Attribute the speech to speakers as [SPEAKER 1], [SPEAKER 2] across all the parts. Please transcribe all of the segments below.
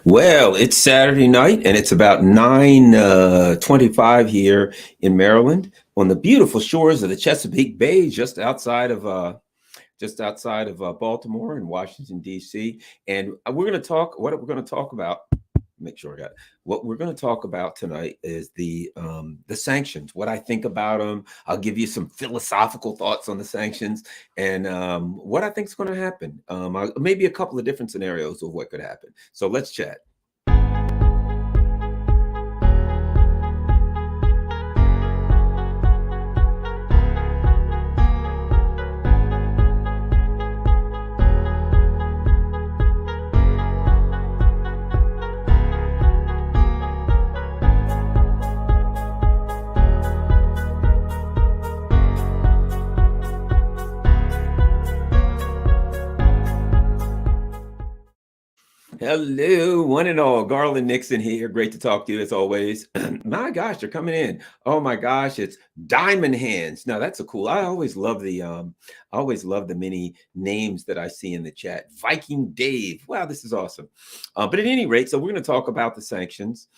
[SPEAKER 1] Well, it's Saturday night, and it's about 9:25 here in Maryland on the beautiful shores of the Chesapeake Bay, just outside of Baltimore and Washington D.C. And we're going to talk. What we're going to talk about. Make sure I got it. What we're going to talk about tonight is the sanctions. What I think about them. I'll give you some philosophical thoughts on the sanctions and what I think is going to happen. Maybe a couple of different scenarios of what could happen. So let's chat. Hello, one and all. Garland Nixon here. Great to talk to you as always. My gosh, they're coming in. Oh my gosh, it's Diamond Hands. Now that's a cool. I always love the many names that I see in the chat. Viking Dave. Wow, this is awesome. But at any rate, so we're going to talk about the sanctions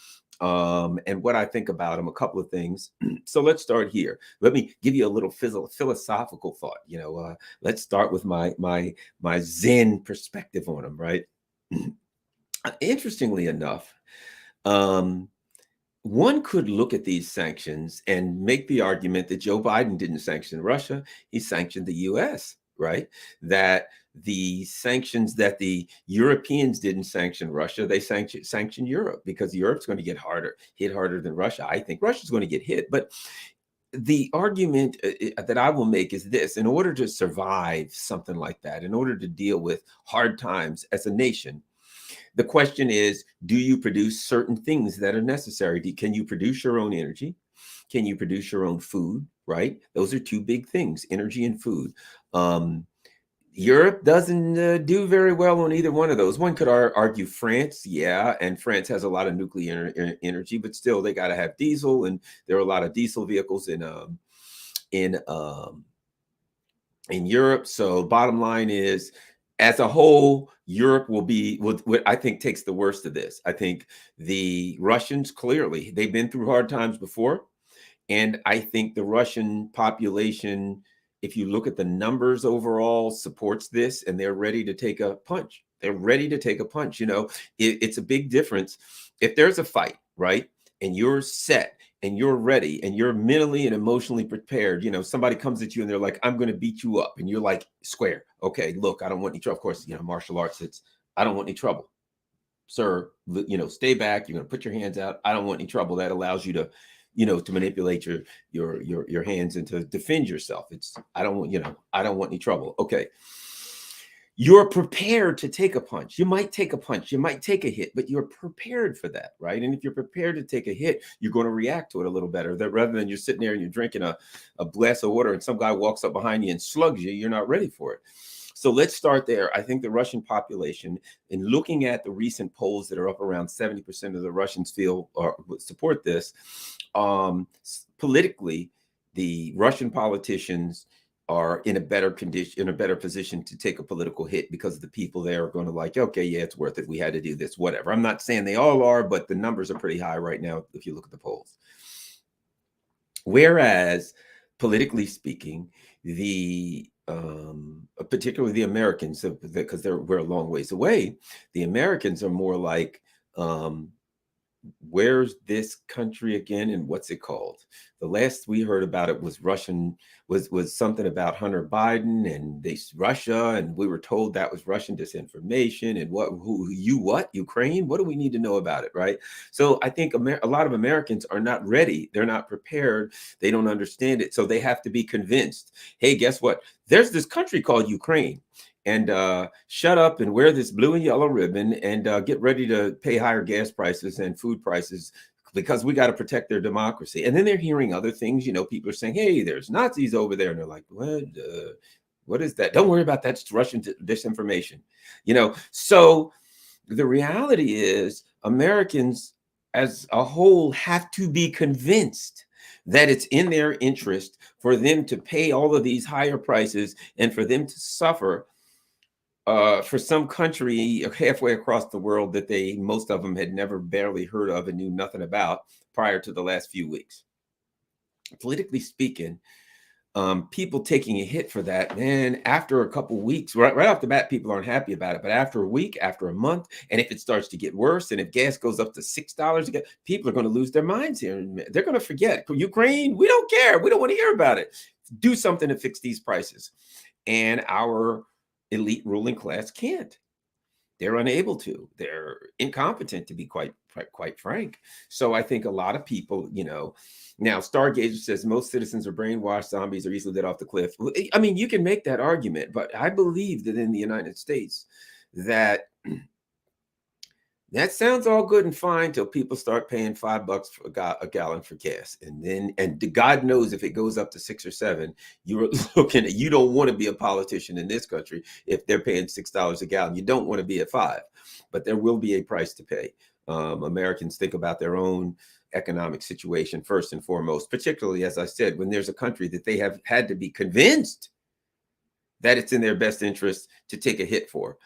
[SPEAKER 1] and what I think about them. A couple of things. So let's start here. Let me give you a little philosophical thought. Let's start with my Zen perspective on them, right? Interestingly enough, um, one could look at these sanctions and make the argument that Joe Biden didn't sanction Russia, he sanctioned the US, right? That the sanctions that the Europeans didn't sanction Russia, they sanctioned Europe because Europe's going to get hit harder than Russia. I think Russia's going to get hit. But the argument that I will make is this: in order to survive something like that, in order to deal with hard times as a nation, the question is, do you produce certain things that are necessary? Can you produce your own energy? Can you produce your own food? Right? Those are two big things, energy and food. Europe doesn't do very well on either one of those. One could argue France, yeah, and France has a lot of nuclear energy, but still they got to have diesel, and there are a lot of diesel vehicles in Europe. So bottom line is, as a whole, Europe will what I think takes the worst of this. I think the Russians, clearly, they've been through hard times before. And I think the Russian population, if you look at the numbers overall, supports this, and they're ready to take a punch. They're ready to take a punch. It's a big difference. If there's a fight, right, and you're set and you're ready and you're mentally and emotionally prepared, somebody comes at you and they're like, I'm going to beat you up. And you're like, square. Okay, look, I don't want any trouble. Of course, martial arts, I don't want any trouble. Sir, stay back. You're going to put your hands out. I don't want any trouble. That allows you to, to manipulate your hands and to defend yourself. I don't want any trouble. Okay. You're prepared to take a punch. You might take a punch. You might take a hit, but you're prepared for that, right? And if you're prepared to take a hit, you're going to react to it a little better. That rather than you're sitting there and you're drinking a glass of water and some guy walks up behind you and slugs you, you're not ready for it. So let's start there. I think the Russian population, in looking at the recent polls that are up around 70% of the Russians feel or support this, politically, the Russian politicians are in a better condition, in a better position to take a political hit because the people there are going to like, okay, yeah, it's worth it. We had to do this, whatever. I'm not saying they all are, but the numbers are pretty high right now if you look at the polls. Whereas, politically speaking, particularly the Americans, because we're a long ways away, the Americans are more like, where's this country again and what's it called? The last we heard about it was was something about Hunter Biden and Russia, and we were told that was Russian disinformation and Ukraine? What do we need to know about it, right? So I think a lot of Americans are not ready. They're not prepared. They don't understand it. So they have to be convinced. Hey, guess what? There's this country called Ukraine. And shut up and wear this blue and yellow ribbon and get ready to pay higher gas prices and food prices because we got to protect their democracy. And then they're hearing other things. People are saying, hey, there's Nazis over there. And they're like, what is that? Don't worry about that. It's Russian disinformation. So the reality is Americans as a whole have to be convinced that it's in their interest for them to pay all of these higher prices and for them to suffer for some country halfway across the world that most of them had never barely heard of and knew nothing about prior to the last few weeks. Politically speaking, people taking a hit for that, man, after a couple weeks, right off the bat, people aren't happy about it. But after a week, after a month, and if it starts to get worse, and if gas goes up to $6 again, people are going to lose their minds here. They're going to forget Ukraine. We don't care. We don't want to hear about it. Do something to fix these prices. And our elite ruling class can't. They're unable to. They're incompetent, to be quite frank. So I think a lot of people, now Stargazer says most citizens are brainwashed, zombies are easily let off the cliff. I mean, you can make that argument, but I believe that in the United States, that sounds all good and fine till people start paying $5 for a gallon for gas, and God knows if it goes up to 6 or 7, you're looking at, you don't want to be a politician in this country if they're paying $6 a gallon. You don't want to be at 5, but there will be a price to pay. Americans think about their own economic situation first and foremost, particularly, as I said, when there's a country that they have had to be convinced that it's in their best interest to take a hit for.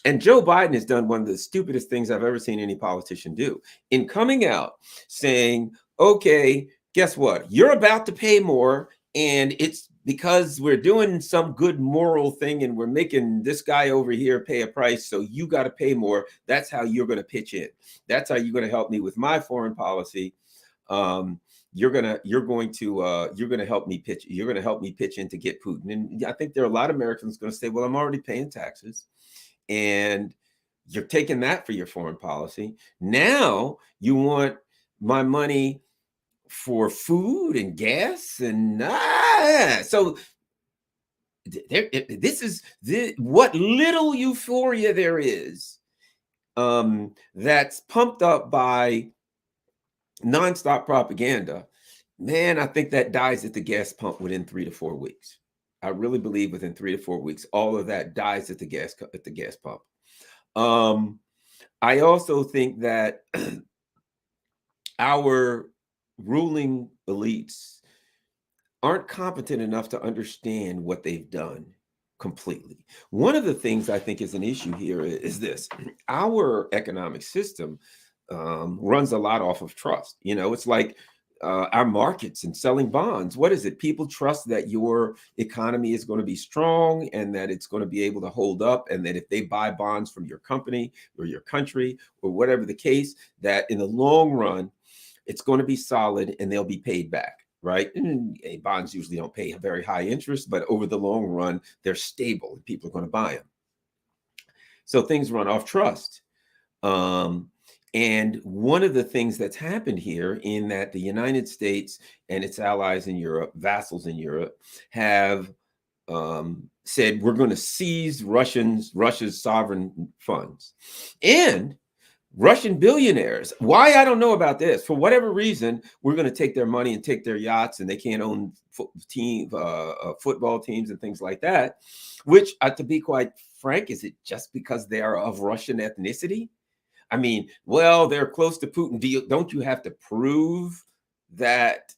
[SPEAKER 1] And Joe Biden has done one of the stupidest things I've ever seen any politician do in coming out saying, okay, guess what? You're about to pay more, and it's because we're doing some good moral thing and we're making this guy over here pay a price, so you got to pay more. That's how you're going to pitch in. That's how you're going to help me with my foreign policy. You're going to help me pitch. You're going to help me pitch in to get Putin. And I think there are a lot of Americans going to say, well, I'm already paying taxes, and you're taking that for your foreign policy. Now you want my money for food and gas, and so this is what little euphoria there is, that's pumped up by nonstop propaganda. Man, I think that dies at the gas pump within 3 to 4 weeks. I really believe within 3 to 4 weeks, all of that dies at the gas pump. I also think that our ruling elites aren't competent enough to understand what they've done completely. One of the things I think is an issue here is this: our economic system runs a lot off of trust. It's like our markets and selling bonds. What is it? People trust that your economy is going to be strong and that it's going to be able to hold up, and that if they buy bonds from your company or your country or whatever the case, that in the long run, it's going to be solid and they'll be paid back, right? And bonds usually don't pay a very high interest, but over the long run, they're stable and people are going to buy them. So things run off trust. And one of the things that's happened here, in that the United States and its allies in Europe, vassals in Europe, have said, we're going to seize Russia's sovereign funds. And Russian billionaires, why, I don't know about this, for whatever reason, we're going to take their money and take their yachts, and they can't own football teams and things like that, which, to be quite frank, is it just because they are of Russian ethnicity? I mean, well, they're close to Putin. Don't you have to prove that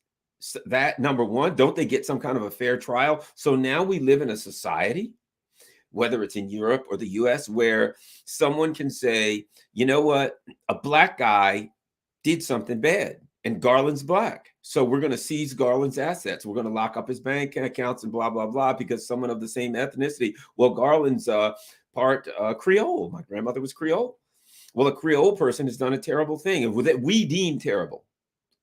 [SPEAKER 1] number one? Don't they get some kind of a fair trial? So now we live in a society, whether it's in Europe or the US, where someone can say, you know what, a black guy did something bad, and Garland's black, so we're going to seize Garland's assets. We're going to lock up his bank accounts and blah, blah, blah, because someone of the same ethnicity. Well, Garland's part Creole. My grandmother was Creole. Well, a Creole person has done a terrible thing that we deem terrible.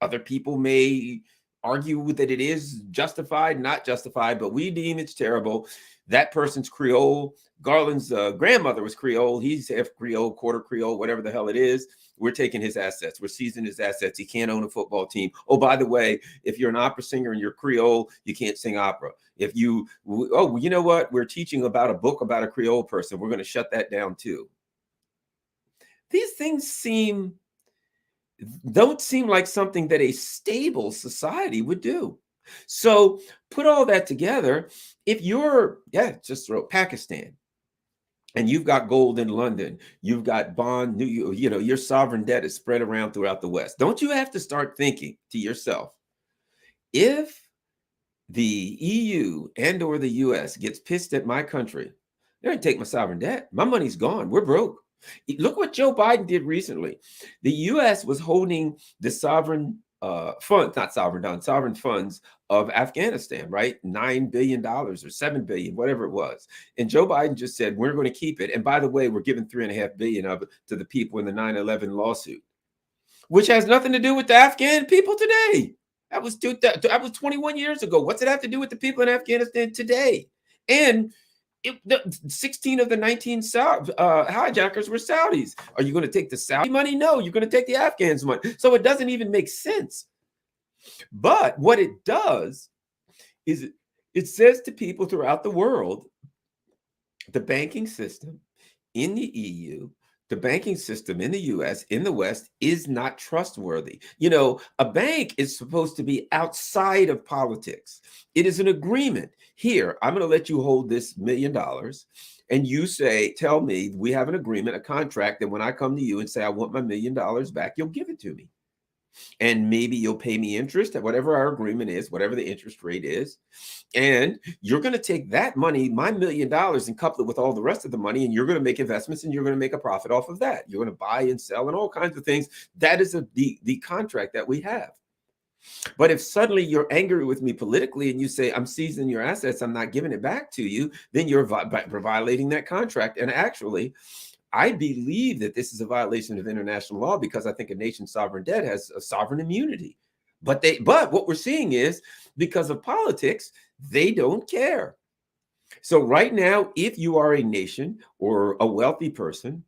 [SPEAKER 1] Other people may argue that it is justified, not justified, but we deem it's terrible. That person's Creole. Garland's grandmother was Creole. He's half Creole, quarter Creole, whatever the hell it is. We're taking his assets. We're seizing his assets. He can't own a football team. Oh, by the way, if you're an opera singer and you're Creole, you can't sing opera. If you, you know what? We're teaching about a book about a Creole person. We're going to shut that down too. These things don't seem like something that a stable society would do. So put all that together. If you're, just throw Pakistan, and you've got gold in London, you've got bond, your sovereign debt is spread around throughout the West. Don't you have to start thinking to yourself, if the EU and or the US gets pissed at my country They're going to take my sovereign debt. My money's gone. We're broke. Look what Joe Biden did recently. The U.S. was holding the sovereign sovereign funds of Afghanistan, right? $9 billion or $7 billion, whatever it was. And Joe Biden just said, we're going to keep it. And by the way, we're giving $3.5 billion of it to the people in the 9/11 lawsuit, which has nothing to do with the Afghan people today. That was 21 years ago. What's it have to do with the people in Afghanistan today? And 16 of the 19 hijackers were Saudis. Are you going to take the Saudi money? No, you're going to take the Afghans' money. So it doesn't even make sense. But what it does is it says to people throughout the world, the banking system in the EU, the banking system in the US, in the West, is not trustworthy. You know, a bank is supposed to be outside of politics. It is an agreement. Here, I'm going to let you hold this $1 million. And you tell me we have an agreement, a contract, that when I come to you and say, I want my $1 million back, you'll give it to me. And maybe you'll pay me interest at whatever our agreement is, whatever the interest rate is. And you're going to take that money, my $1 million, and couple it with all the rest of the money, and you're going to make investments, and you're going to make a profit off of that. You're going to buy and sell and all kinds of things. That is the contract that we have. But if suddenly you're angry with me politically and you say, I'm seizing your assets, I'm not giving it back to you, then you're violating that contract. And actually, I believe that this is a violation of international law because I think a nation's sovereign debt has a sovereign immunity. But what we're seeing is because of politics, they don't care. So right now, if you are a nation or a wealthy person,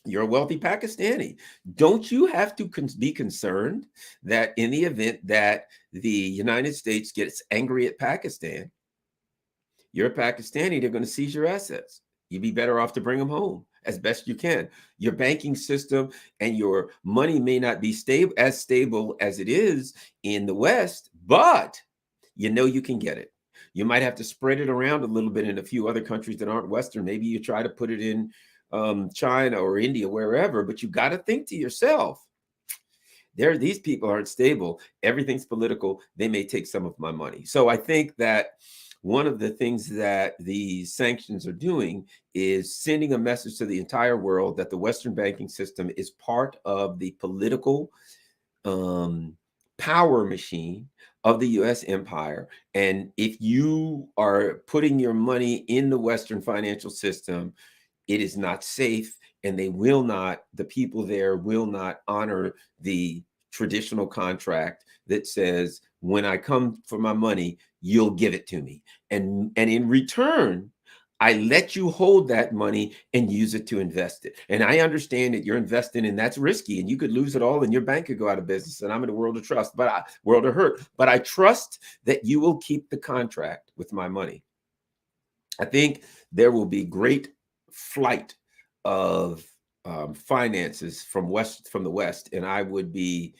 [SPEAKER 1] you're a wealthy Pakistani, don't you have to be concerned that in the event that the United States gets angry at Pakistan, you're a Pakistani, they're going to seize your assets. You'd be better off to bring them home as best you can. Your banking system and your money may not be as stable as it is in the West, but you know you can get it. You might have to spread it around a little bit in a few other countries that aren't Western. Maybe you try to put it in China or India, wherever, but you got to think to yourself, these people aren't stable. Everything's political. They may take some of my money. So I think that one of the things that these sanctions are doing is sending a message to the entire world that the Western banking system is part of the political power machine of the US empire. And if you are putting your money in the Western financial system, it is not safe, and the people there will not honor the traditional contract that says, when I come for my money, you'll give it to me. And in return, I let you hold that money and use it to invest it. And I understand that you're investing, and that's risky, and you could lose it all and your bank could go out of business. And I'm in a world of trust, world of hurt. But I trust that you will keep the contract with my money. I think there will be great flight of finances from the West. And I would be,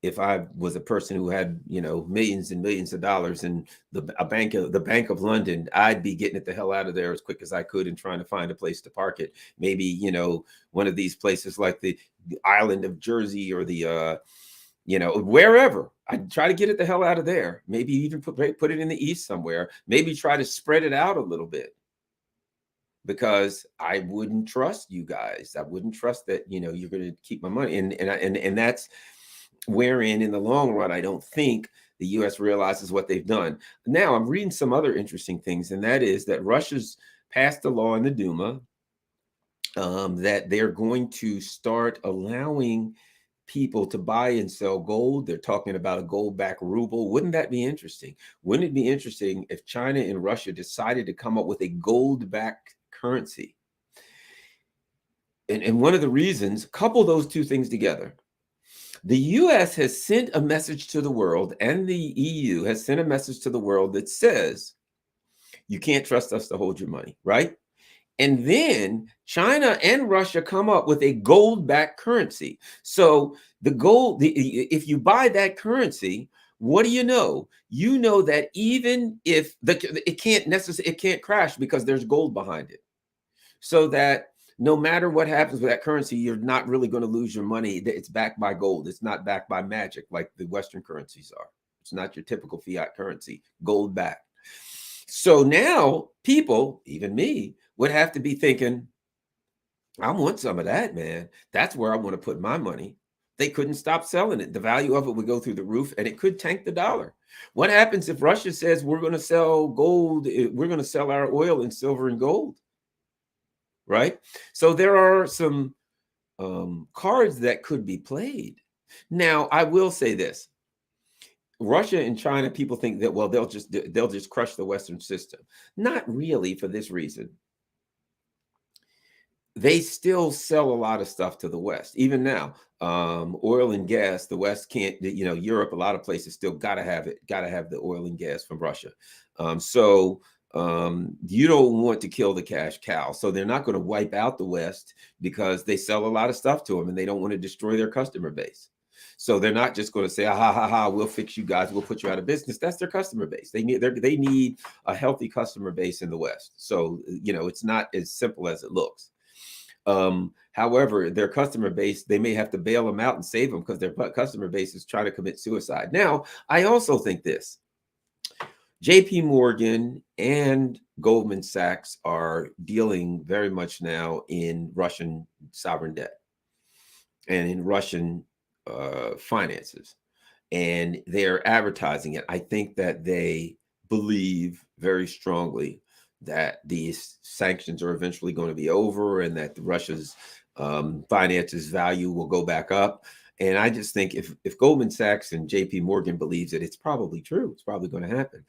[SPEAKER 1] if I was a person who had, millions and millions of dollars in the Bank of London, I'd be getting it the hell out of there as quick as I could and trying to find a place to park it. Maybe, one of these places like the island of Jersey or the, wherever. I'd try to get it the hell out of there. Maybe even put it in the East somewhere. Maybe try to spread it out a little bit. Because I wouldn't trust you guys. I wouldn't trust that, you're going to keep my money. And that's wherein in the long run, I don't think the US realizes what they've done. Now I'm reading some other interesting things, and that is that Russia's passed a law in the Duma that they're going to start allowing people to buy and sell gold. They're talking about a gold-backed ruble. Wouldn't that be interesting? Wouldn't it be interesting if China and Russia decided to come up with a gold-backed currency? And one of the reasons, couple those two things together. The US has sent a message to the world, and the EU has sent a message to the world that says, you can't trust us to hold your money, right? And then China and Russia come up with a gold-backed currency. So the gold, if you buy that currency, what do you know? You know that even if it can't crash because there's gold behind it. So that no matter what happens with that currency, you're not really going to lose your money. It's backed by gold. It's not backed by magic like the Western currencies are. It's not your typical fiat currency, gold backed. So now people, even me, would have to be thinking, I want some of that, man. That's where I want to put my money. They couldn't stop selling it. The value of it would go through the roof and it could tank the dollar. What happens if Russia says we're going to sell gold? We're going to sell our oil in silver and gold, right? So there are some cards that could be played. Now, I will say this. Russia and China, people think that, well, they'll just crush the Western system. Not really, for this reason. They still sell a lot of stuff to the West, even now. Oil and gas, the West can't, Europe, a lot of places still got to have it, got to have the oil and gas from Russia. So you don't want to kill the cash cow. So they're not going to wipe out the West because they sell a lot of stuff to them and they don't want to destroy their customer base. So they're not just going to say, ha, ha, ha, we'll fix you guys, we'll put you out of business. That's their customer base. They need a healthy customer base in the West. So, it's not as simple as it looks. However, their customer base, they may have to bail them out and save them because their customer base is trying to commit suicide. Now, I also think this. JP Morgan and Goldman Sachs are dealing very much now in Russian sovereign debt and in Russian finances, and they're advertising it. I think that they believe very strongly that these sanctions are eventually going to be over and that Russia's finances value will go back up. And I just think if Goldman Sachs and JP Morgan believes it, it's probably true. It's probably going to happen.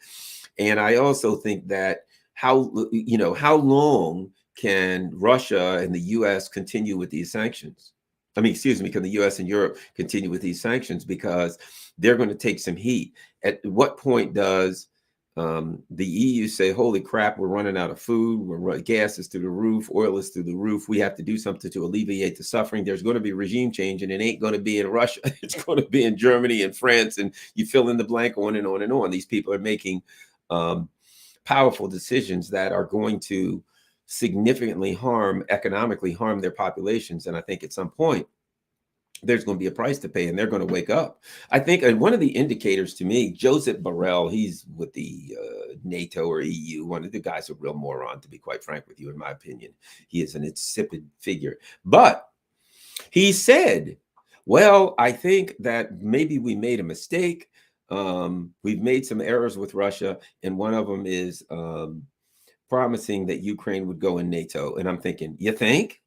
[SPEAKER 1] And I also think that how long can Russia and the US continue with these sanctions? Can the US and Europe continue with these sanctions? Because they're going to take some heat. At what point does the EU say, holy crap, we're running out of food, gas is through the roof, oil is through the roof, we have to do something to alleviate the suffering. There's going to be regime change, and it ain't going to be in Russia. It's going to be in Germany and France, and you fill in the blank, on and on and on. These people are making powerful decisions that are going to significantly economically harm their populations. And I think at some point, there's going to be a price to pay, and they're going to wake up. I think one of the indicators to me, Joseph Borrell, he's with the NATO or EU, one of the guys, a real moron, to be quite frank with you, in my opinion. He is an insipid figure. But he said, well, I think that maybe we made a mistake. We've made some errors with Russia, and one of them is promising that Ukraine would go in NATO. And I'm thinking, you think?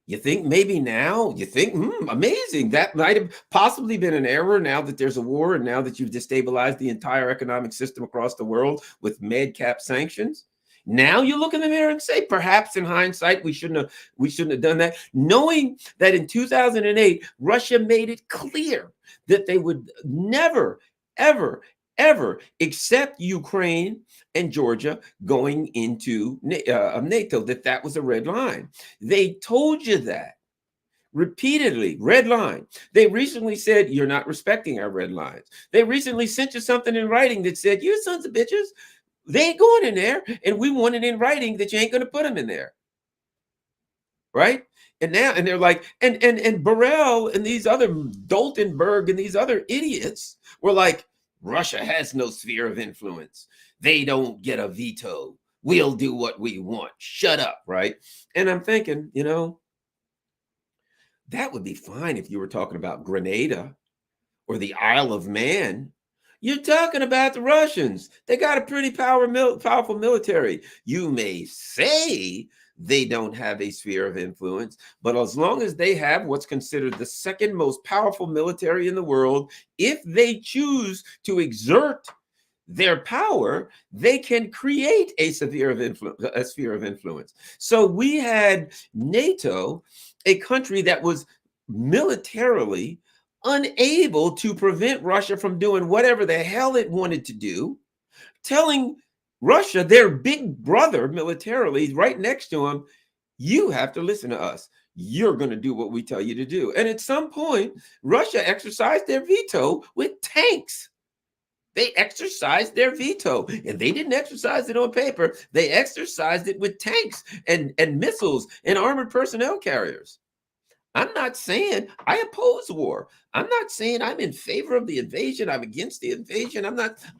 [SPEAKER 1] You think maybe now? You think, amazing. That might have possibly been an error now that there's a war and now that you've destabilized the entire economic system across the world with madcap sanctions. Now you look in the mirror and say, perhaps in hindsight, we shouldn't have done that. Knowing that in 2008, Russia made it clear that they would never, ever, ever accept Ukraine and Georgia going into NATO, that was a red line. They told you that repeatedly, red line. They recently said, you're not respecting our red lines. They recently sent you something in writing that said, you sons of bitches, they ain't going in there, and we want it in writing that you ain't going to put them in there. Right? And they're like, and Borrell and these other Stoltenberg and these other idiots were like, Russia has no sphere of influence. They don't get a veto. We'll do what we want. Shut up, right? And I'm thinking, that would be fine if you were talking about Grenada or the Isle of Man. You're talking about the Russians. They got a pretty powerful military. You may say they don't have a sphere of influence, but as long as they have what's considered the second most powerful military in the world, if they choose to exert their power, they can create a sphere of influence. So we had NATO, a country that was militarily unable to prevent Russia from doing whatever the hell it wanted to do, telling Russia, their big brother militarily, right next to them, you have to listen to us. You're going to do what we tell you to do. And at some point, Russia exercised their veto with tanks. They exercised their veto, and they didn't exercise it on paper. They exercised it with tanks and missiles and armored personnel carriers. I'm not saying I oppose war. I'm not saying I'm in favor of the invasion. I'm against the invasion.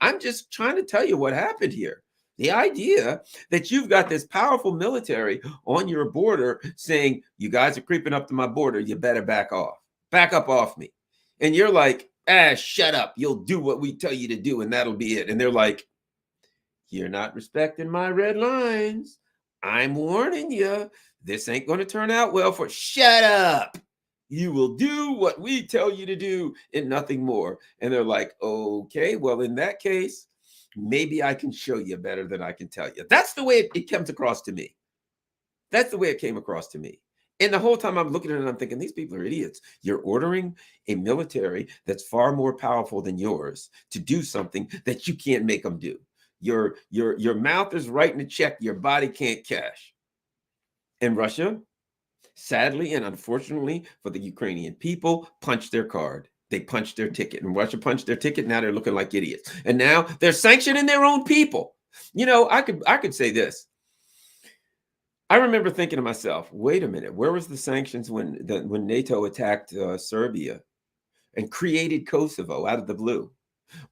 [SPEAKER 1] I'm just trying to tell you what happened here. The idea that you've got this powerful military on your border saying, you guys are creeping up to my border, you better back off. Back up off me. And you're like, shut up. You'll do what we tell you to do, and that'll be it. And they're like, you're not respecting my red lines. I'm warning you. This ain't going to turn out well for shut up. You will do what we tell you to do and nothing more. And they're like, okay, well, in that case, maybe I can show you better than I can tell you. That's the way it comes across to me. That's the way it came across to me. And the whole time I'm looking at it, and I'm thinking, these people are idiots. You're ordering a military that's far more powerful than yours to do something that you can't make them do. Your mouth is writing a check your body can't cash. And Russia, sadly and unfortunately for the Ukrainian people, punched their card. They punched their ticket, and Russia punched their ticket. Now they're looking like idiots. And now they're sanctioning their own people. You know, I could say this. I remember thinking to myself, wait a minute, where was the sanctions when NATO attacked Serbia and created Kosovo out of the blue?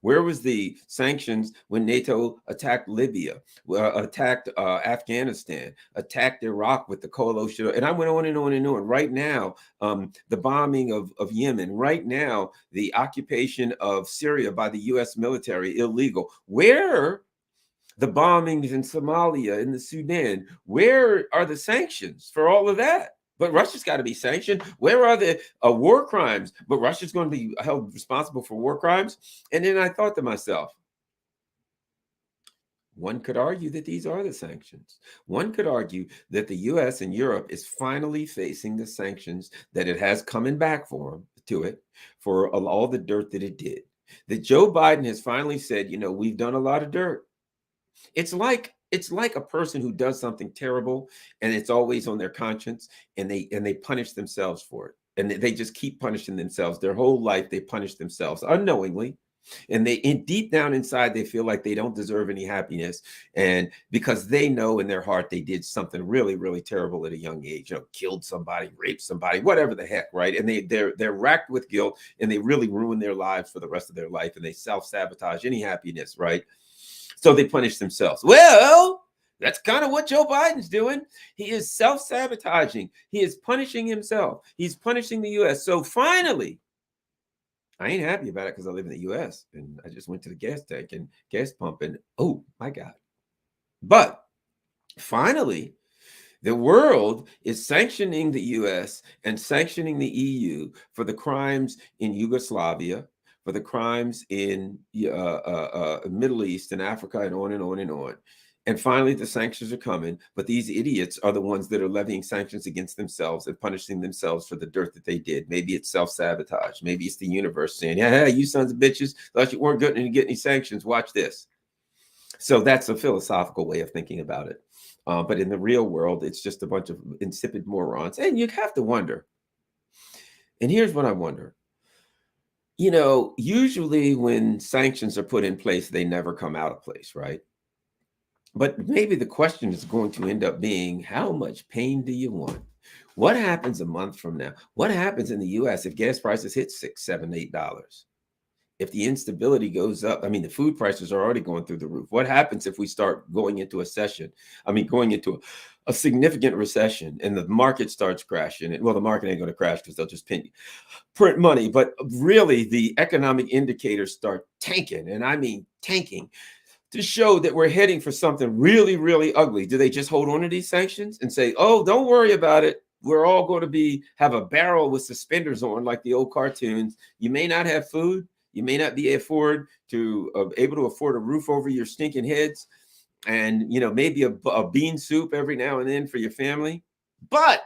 [SPEAKER 1] Where was the sanctions when NATO attacked Libya, attacked Afghanistan, attacked Iraq with the coalition? And I went on and on and on. Right now, the bombing of Yemen. Right now, the occupation of Syria by the U.S. military, illegal. Where the bombings in Somalia, in the Sudan? Where are the sanctions for all of that? But Russia's got to be sanctioned. Where are the war crimes? But Russia's going to be held responsible for war crimes. And then I thought to myself, one could argue that these are the sanctions. One could argue that the U.S. and Europe is finally facing the sanctions that it has coming back to it for all the dirt that it did. That Joe Biden has finally said, you know, we've done a lot of dirt. It's like a person who does something terrible and it's always on their conscience, and they punish themselves for it. And they just keep punishing themselves. Their whole life they punish themselves unknowingly. And deep down inside, they feel like they don't deserve any happiness. And because they know in their heart they did something really, really terrible at a young age, you know, killed somebody, raped somebody, whatever the heck, right? And they're racked with guilt, and they really ruin their lives for the rest of their life, and they self-sabotage any happiness, right? So they punish themselves. Well, that's kind of what Joe Biden's doing. He is self-sabotaging. He is punishing himself. He's punishing the U.S. So finally, I ain't happy about it because I live in the U.S. and I just went to the gas tank and gas pump, and oh my God. But finally, the world is sanctioning the U.S. and sanctioning the EU for the crimes in Yugoslavia, for the crimes in Middle East and Africa, and on and on and on. And finally, the sanctions are coming, but these idiots are the ones that are levying sanctions against themselves and punishing themselves for the dirt that they did. Maybe it's self-sabotage. Maybe it's the universe saying, yeah, you sons of bitches, thought you weren't going to get any sanctions. Watch this. So that's a philosophical way of thinking about it. But in the real world, it's just a bunch of insipid morons. And you'd have to wonder. And here's what I wonder. You know, usually when sanctions are put in place, they never come out of place, right? But maybe the question is going to end up being, how much pain do you want? What happens a month from now? What happens in the U.S. if gas prices hit $6, $7, $8? If the instability goes up, I mean, the food prices are already going through the roof. What happens if we start going into going into a significant recession, and the market starts crashing? Well, the market ain't going to crash because they'll just print money. But really, the economic indicators start tanking, and I mean tanking, to show that we're heading for something really, really ugly. Do they just hold on to these sanctions and say, oh, don't worry about it, we're all going to have a barrel with suspenders on like the old cartoons? You may not have food. You may not be able to afford a roof over your stinking heads, and, you know, maybe a bean soup every now and then for your family. But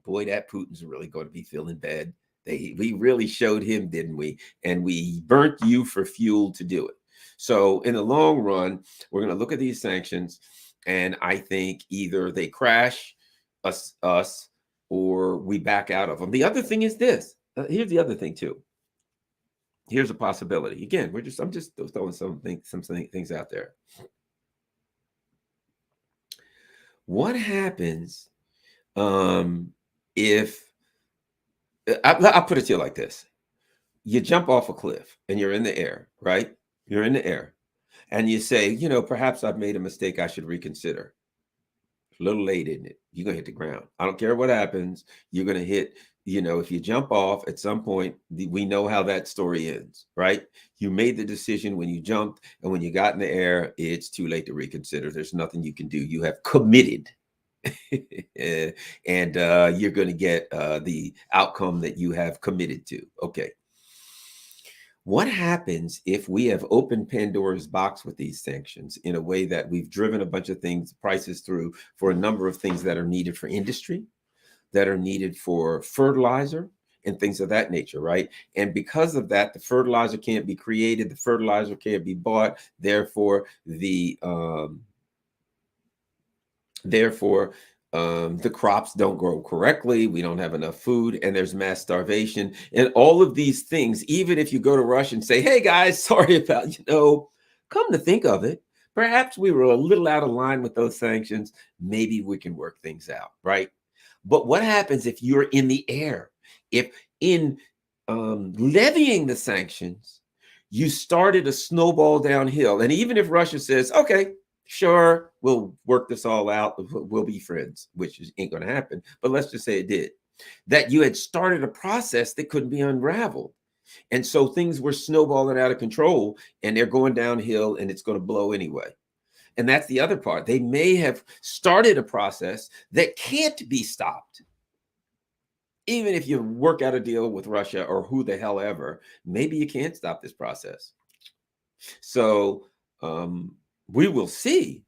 [SPEAKER 1] boy, that Putin's really going to be feeling bad. We really showed him, didn't we? And we burnt you for fuel to do it. So in the long run, we're going to look at these sanctions, and I think either they crash us or we back out of them. The other thing is this. Here's the other thing too. Here's a possibility. Again, I'm just throwing some things out there. What happens if I'll put it to you like this? You jump off a cliff and you're in the air, right? You're in the air, and you say, perhaps I've made a mistake, I should reconsider. A little late, isn't it? You're gonna hit the ground. I don't care what happens. You're gonna hit, if you jump off at some point, we know how that story ends, right? You made the decision when you jumped, and when you got in the air, it's too late to reconsider. There's nothing you can do. You have committed. And you're going to get the outcome that you have committed to. Okay. What happens if we have opened Pandora's box with these sanctions in a way that we've driven a bunch of things, prices through for a number of things that are needed for industry, that are needed for fertilizer and things of that nature, right? And because of that, the fertilizer can't be created, the fertilizer can't be bought. Therefore, the crops don't grow correctly. We don't have enough food, and there's mass starvation. And all of these things, even if you go to Russia and say, hey guys, sorry about, come to think of it, perhaps we were a little out of line with those sanctions. Maybe we can work things out, right? But what happens if you're in the air? If in levying the sanctions, you started a snowball downhill. And even if Russia says, okay, sure, we'll work this all out, we'll be friends, which ain't going to happen. But let's just say it did. That you had started a process that couldn't be unraveled. And so things were snowballing out of control, and they're going downhill, and it's going to blow anyway. And that's the other part. They may have started a process that can't be stopped. Even if you work out a deal with Russia or who the hell ever, maybe you can't stop this process. So we will see.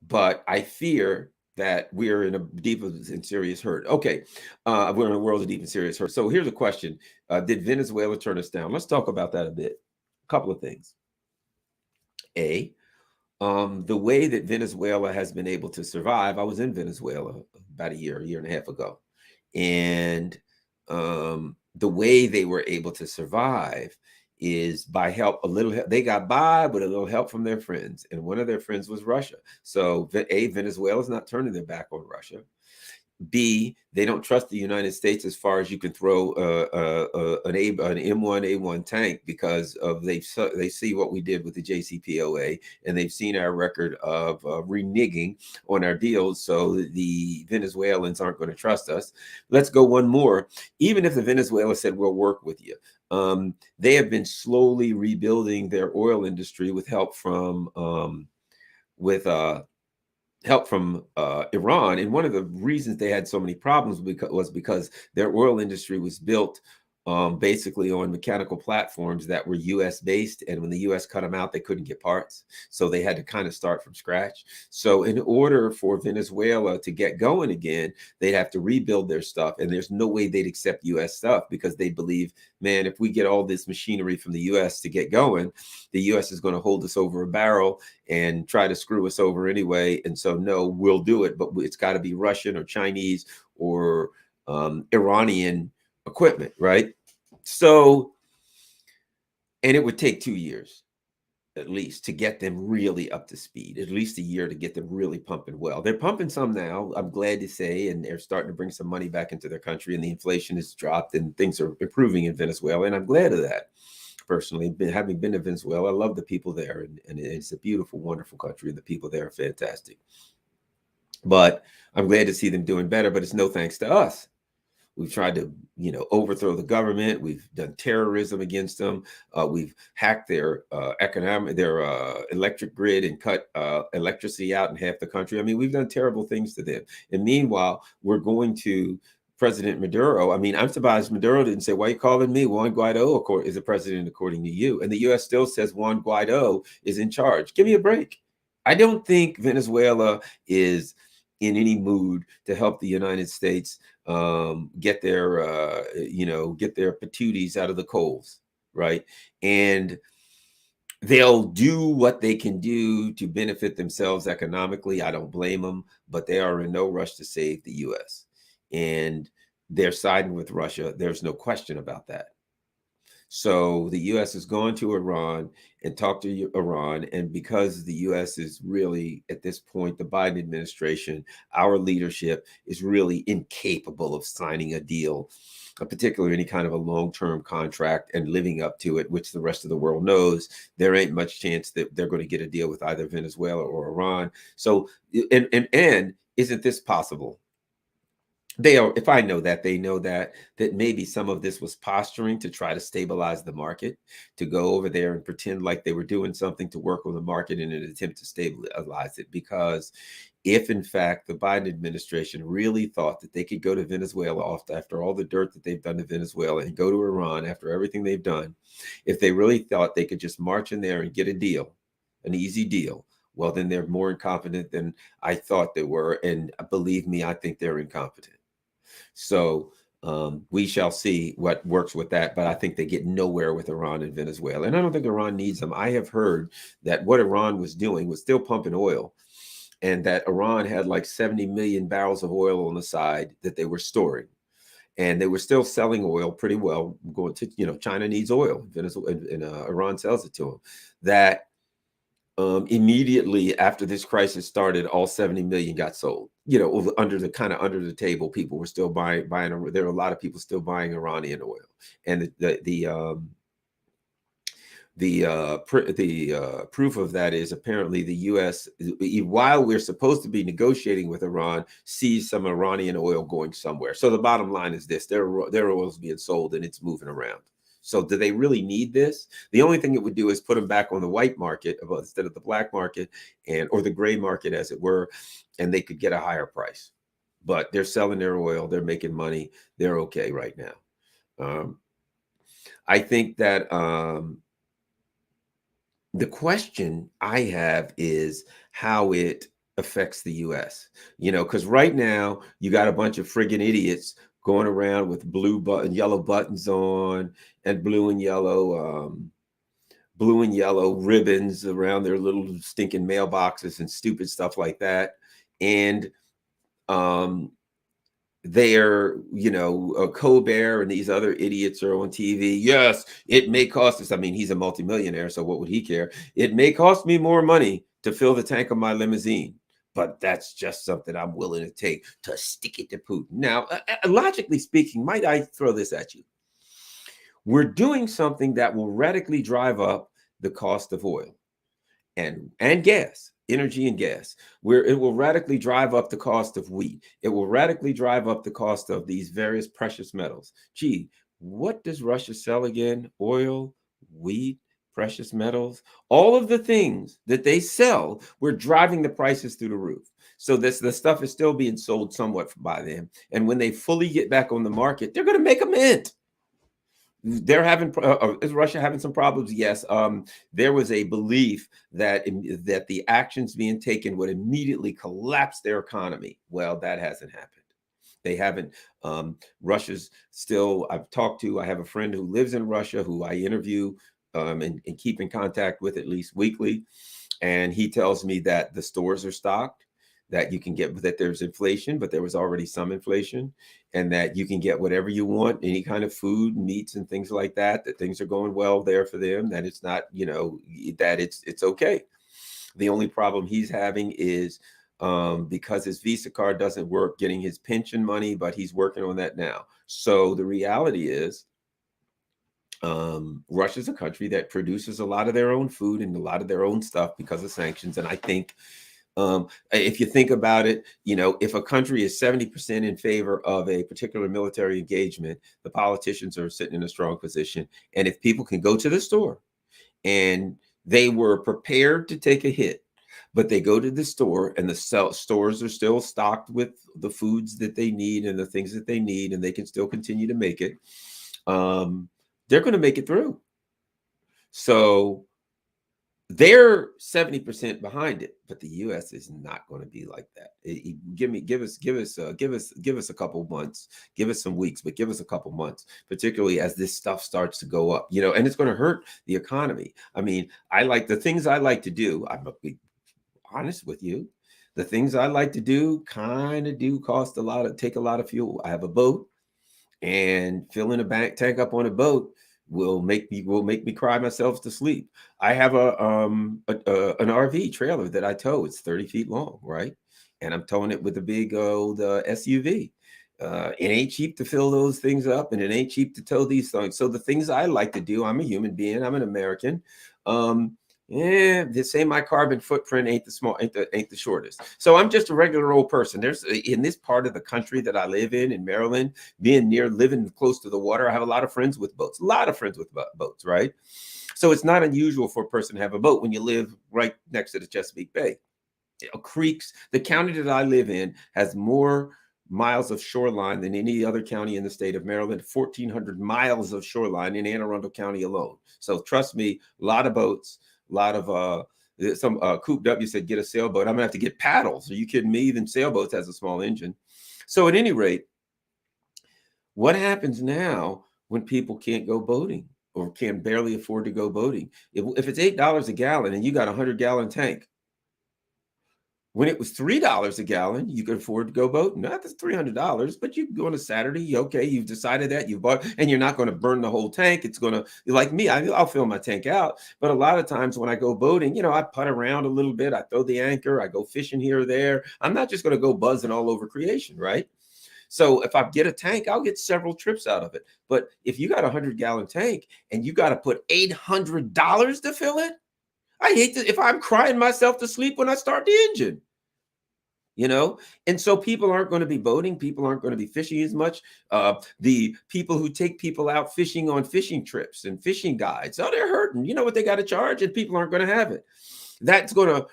[SPEAKER 1] But I fear that we're in a deep and serious hurt. Okay, we're in a world of deep and serious hurt. So here's a question. Did Venezuela turn us down? Let's talk about that a bit. A couple of things. The way that Venezuela has been able to survive, I was in Venezuela about a year and a half ago. And the way they were able to survive is by help, they got by with a little help from their friends. And one of their friends was Russia. So Venezuela's not turning their back on Russia. B, they don't trust the United States as far as you can throw an M1A1 tank, because of they see what we did with the JCPOA, and they've seen our record of reneging on our deals. So the Venezuelans aren't going to trust us. Let's go one more. Even if the Venezuela said we'll work with you, they have been slowly rebuilding their oil industry with help from Iran. And one of the reasons they had so many problems was because their oil industry was built basically on mechanical platforms that were US based. And when the US cut them out, they couldn't get parts. So they had to kind of start from scratch. So in order for Venezuela to get going again, they'd have to rebuild their stuff. And there's no way they'd accept US stuff, because they believe, man, if we get all this machinery from the US to get going, the US is going to hold us over a barrel and try to screw us over anyway. And so, no, we'll do it, but it's got to be Russian or Chinese or Iranian equipment, right? So, and it would take 2 years at least to get them really up to speed, at least a year to get them really pumping well. They're pumping some now, I'm glad to say, and they're starting to bring some money back into their country, and the inflation has dropped and things are improving in Venezuela. And I'm glad of that. Personally, having been to Venezuela, I love the people there, and it's a beautiful, wonderful country, and the people there are fantastic. But I'm glad to see them doing better, but it's no thanks to us. We've tried to, overthrow the government. We've done terrorism against them. We've hacked their electric grid and cut electricity out in half the country. I mean, we've done terrible things to them. And meanwhile, we're going to President Maduro. I mean, I'm surprised Maduro didn't say, why are you calling me? Juan Guaido is the president according to you. And the U.S. still says Juan Guaido is in charge. Give me a break. I don't think Venezuela is in any mood to help the United States get their patooties out of the coals, right? And they'll do what they can do to benefit themselves economically. I don't blame them, but they are in no rush to save the U.S. And they're siding with Russia. There's no question about that. So the U.S. has gone to Iran and talked to Iran. And because the U.S. is really, at this point, the Biden administration, our leadership is really incapable of signing a deal, particularly any kind of a long-term contract and living up to it, which the rest of the world knows there ain't much chance that they're going to get a deal with either Venezuela or Iran. So, and isn't this possible? They are, if I know that, they know that maybe some of this was posturing to try to stabilize the market, to go over there and pretend like they were doing something to work on the market in an attempt to stabilize it. Because if in fact the Biden administration really thought that they could go to Venezuela after all the dirt that they've done to Venezuela and go to Iran after everything they've done, if they really thought they could just march in there and get a deal, an easy deal, well, then they're more incompetent than I thought they were. And believe me, I think they're incompetent. So we shall see what works with that. But I think they get nowhere with Iran and Venezuela. And I don't think Iran needs them. I have heard that what Iran was doing was still pumping oil, and that Iran had like 70 million barrels of oil on the side that they were storing. And they were still selling oil pretty well. Going to, China needs oil. Venezuela and Iran sells it to them. That immediately after this crisis started, all 70 million got sold. Under the table, people were still buying. There were a lot of people still buying Iranian oil, and the proof of that is apparently the U.S., while we're supposed to be negotiating with Iran, sees some Iranian oil going somewhere. So the bottom line is this: their oil is being sold and it's moving around. So do they really need this? The only thing it would do is put them back on the white market instead of the black market, or the gray market, as it were, and they could get a higher price. But they're selling their oil, they're making money, they're okay right now. I think that the question I have is how it affects the U.S. Because right now you got a bunch of friggin' idiots going around with yellow buttons on, and blue and yellow ribbons around their little stinking mailboxes and stupid stuff like that. And they're, Colbert and these other idiots are on TV. Yes, it may cost us. I mean, he's a multimillionaire, so what would he care? It may cost me more money to fill the tank of my limousine, but that's just something I'm willing to take to stick it to Putin. Now, logically speaking, might I throw this at you? We're doing something that will radically drive up the cost of oil and gas, energy and gas, where it will radically drive up the cost of wheat. It will radically drive up the cost of these various precious metals. Gee, what does Russia sell again? Oil, wheat, precious metals, all of the things that they sell, we're driving the prices through the roof. So the stuff is still being sold somewhat by them. And when they fully get back on the market, they're going to make a mint. They're having is Russia having some problems? Yes. There was a belief that the actions being taken would immediately collapse their economy. Well, that hasn't happened. They haven't. Russia's still. I have a friend who lives in Russia who I interview and keep in contact with at least weekly, and he tells me that the stores are stocked, that you can get, that there's inflation, but there was already some inflation, and that you can get whatever you want, any kind of food, meats and things like that, that things are going well there for them, that it's not, that it's okay. The only problem he's having is because his Visa card doesn't work, getting his pension money, but he's working on that now. So the reality is, Russia's a country that produces a lot of their own food and a lot of their own stuff because of sanctions. And I think if you think about it, if a country is 70% in favor of a particular military engagement, the politicians are sitting in a strong position. And if people can go to the store and they were prepared to take a hit, but they go to the store and the stores are still stocked with the foods that they need and the things that they need, and they can still continue to make it, they're going to make it through. So they're 70% behind it, but the U.S. is not going to be like that. Give us a couple months, give us some weeks, but give us a couple months, particularly as this stuff starts to go up, and it's going to hurt the economy. I mean, the things I like to do. I'm gonna be honest with you. The things I like to do kind of do take a lot of fuel. I have a boat, and filling a tank up on a boat will make me cry myself to sleep. I have an RV trailer that I tow. It's 30 feet long, right? And I'm towing it with a big old SUV. It ain't cheap to fill those things up, and it ain't cheap to tow these things. So the things I like to do, I'm a human being. I'm an American. Um, yeah, they say my carbon footprint ain't the shortest. So I'm just a regular old person. There's in this part of the country that I live in Maryland, living close to the water. I have a lot of friends with boats. A lot of friends with boats, right? So it's not unusual for a person to have a boat when you live right next to the Chesapeake Bay. Creeks. The county that I live in has more miles of shoreline than any other county in the state of Maryland. 1,400 miles of shoreline in Anne Arundel County alone. So trust me, a lot of boats, a lot of some Coop W said get a sailboat. I'm gonna have to get paddles. Are you kidding me? Even sailboats has a small engine. So at any rate, what happens now when people can't go boating or can barely afford to go boating? If it's $8 a gallon and you got a 100-gallon tank, when it was $3 a gallon, you could afford to go boating. Not that's $300, but you can go on a Saturday. Okay, you've decided that you bought, and you're not going to burn the whole tank. It's going to, like me, I'll fill my tank out. But a lot of times when I go boating, I putt around a little bit. I throw the anchor. I go fishing here or there. I'm not just going to go buzzing all over creation, right? So if I get a tank, I'll get several trips out of it. But if you got a 100-gallon tank and you got to put $800 to fill it, I hate to, if I'm crying myself to sleep when I start the engine, and so people aren't going to be boating. People aren't going to be fishing as much. The people who take people out fishing on fishing trips and fishing guides, they're hurting. You know what they got to charge, and people aren't going to have it. That's going to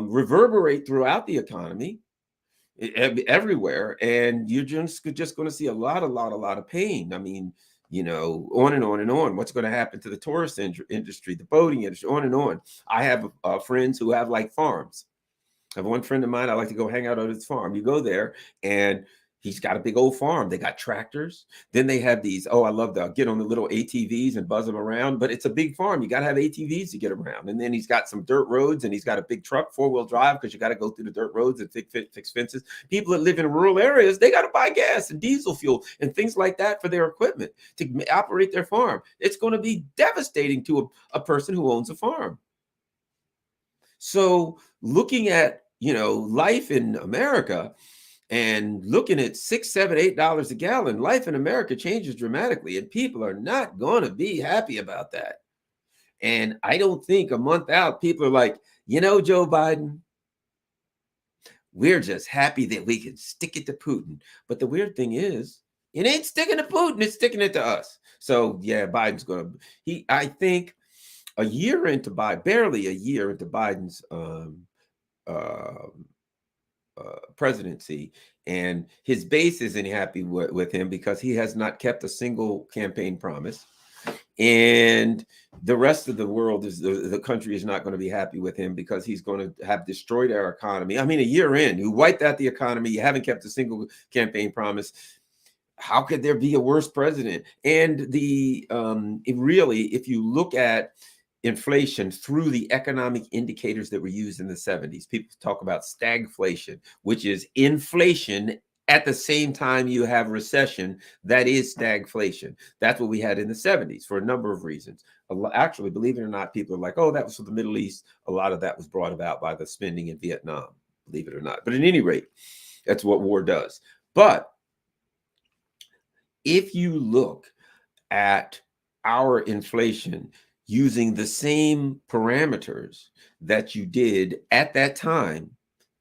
[SPEAKER 1] reverberate throughout the economy everywhere, and you're just going to see a lot of pain. I mean, on and on and on. What's going to happen to the tourist industry, the boating industry, on and on. I have friends who have like farms. I have one friend of mine, I like to go hang out on his farm. You go there and he's got a big old farm. They got tractors. Then they have these, I love to get on the little ATVs and buzz them around, but it's a big farm. You got to have ATVs to get around. And then he's got some dirt roads and he's got a big truck, 4-wheel drive, because you got to go through the dirt roads and fix fences. People that live in rural areas, they got to buy gas and diesel fuel and things like that for their equipment to operate their farm. It's going to be devastating to a person who owns a farm. So looking at, life in America and looking at $6, $7, $8 a gallon, life in America changes dramatically, and people are not going to be happy about that. And I don't think a month out, people are like, Joe Biden, we're just happy that we can stick it to Putin. But the weird thing is, it ain't sticking to Putin, it's sticking it to us. So yeah, Biden's going to, I think barely a year into Biden's presidency, and his base isn't happy with him because he has not kept a single campaign promise, and the rest of the world the country is not going to be happy with him because he's going to have destroyed our economy. I mean, a year in, you wiped out the economy, you haven't kept a single campaign promise. How could there be a worse president? And if you look at inflation through the economic indicators that were used in the 70s. People talk about stagflation, which is inflation at the same time you have recession. That is stagflation. That's what we had in the 70s for a number of reasons. Actually, believe it or not, people are like, oh, that was for the Middle East. A lot of that was brought about by the spending in Vietnam, believe it or not. But at any rate, that's what war does. But if you look at our inflation using the same parameters that you did at that time,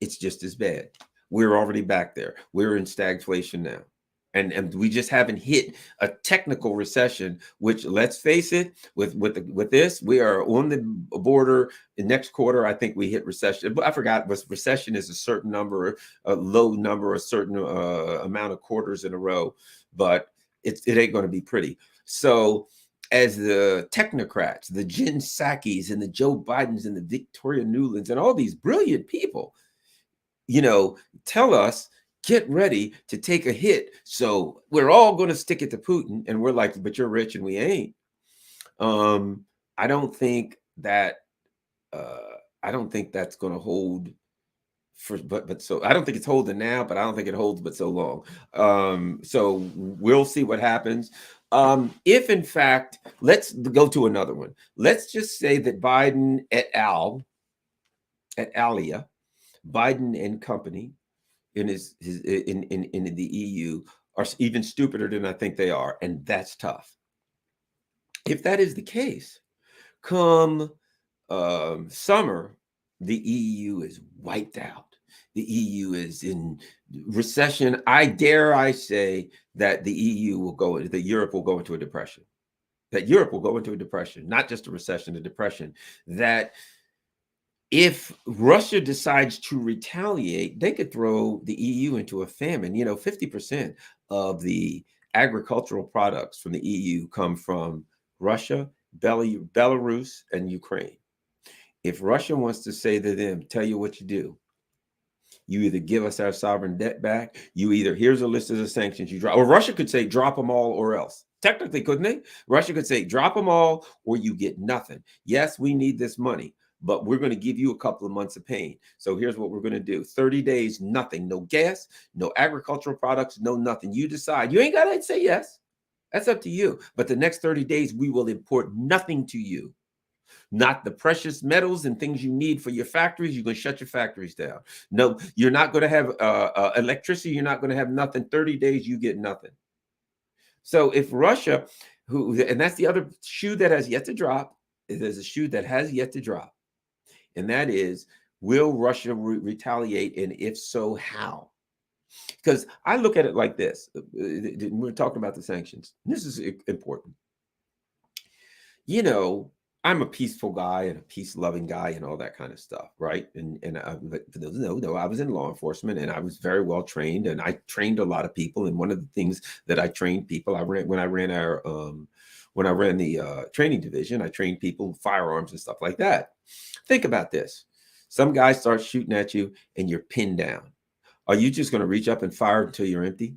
[SPEAKER 1] it's just as bad. We're already back there. We're in stagflation now. And we just haven't hit a technical recession, which, let's face it, with this, we are on the border. The next quarter, I think we hit recession. But I forgot, but recession is a certain number, a low number, a certain amount of quarters in a row. But it ain't going to be pretty. So as the technocrats, the Jen Psaki's and the Joe Bidens and the Victoria Nulands and all these brilliant people, tell us, get ready to take a hit. So we're all going to stick it to Putin. And we're like, but you're rich and we ain't. I don't think that's going to hold so I don't think it's holding now, but I don't think it holds but so long. So we'll see what happens. If in fact, let's go to another one. Let's just say that Biden et al. Et alia, Biden and company in his in the EU are even stupider than I think they are, and that's tough. If that is the case, come summer, the EU is wiped out. The EU is in recession. I say that the EU will go, that Europe will go into a depression. That Europe will go into a depression, not just a recession, a depression. That if Russia decides to retaliate, they could throw the EU into a famine. 50% of the agricultural products from the EU come from Russia, Belarus, and Ukraine. If Russia wants to say to them, tell you what you do, you either give us our sovereign debt back, here's a list of the sanctions you drop. Or Russia could say, drop them all or else. Technically, couldn't they? Russia could say, drop them all or you get nothing. Yes, we need this money, but we're going to give you a couple of months of pain. So here's what we're going to do. 30 days, nothing. No gas, no agricultural products, no nothing. You decide. You ain't got to say yes. That's up to you. But the next 30 days, we will import nothing to you. Not the precious metals and things you need for your factories. You're going to shut your factories down. No, you're not going to have electricity. You're not going to have nothing. 30 days, you get nothing. So if Russia, and that's the other shoe that has yet to drop, there's a shoe that has yet to drop. And that is, will Russia retaliate? And if so, how? Because I look at it like this. We're talking about the sanctions. This is important. I'm a peaceful guy and a peace-loving guy and all that kind of stuff, right? And for those who know, I was in law enforcement and I was very well trained, and I trained a lot of people. And one of the things that I trained people, when I ran the training division, I trained people firearms and stuff like that. Think about this: some guy starts shooting at you and you're pinned down. Are you just going to reach up and fire until you're empty?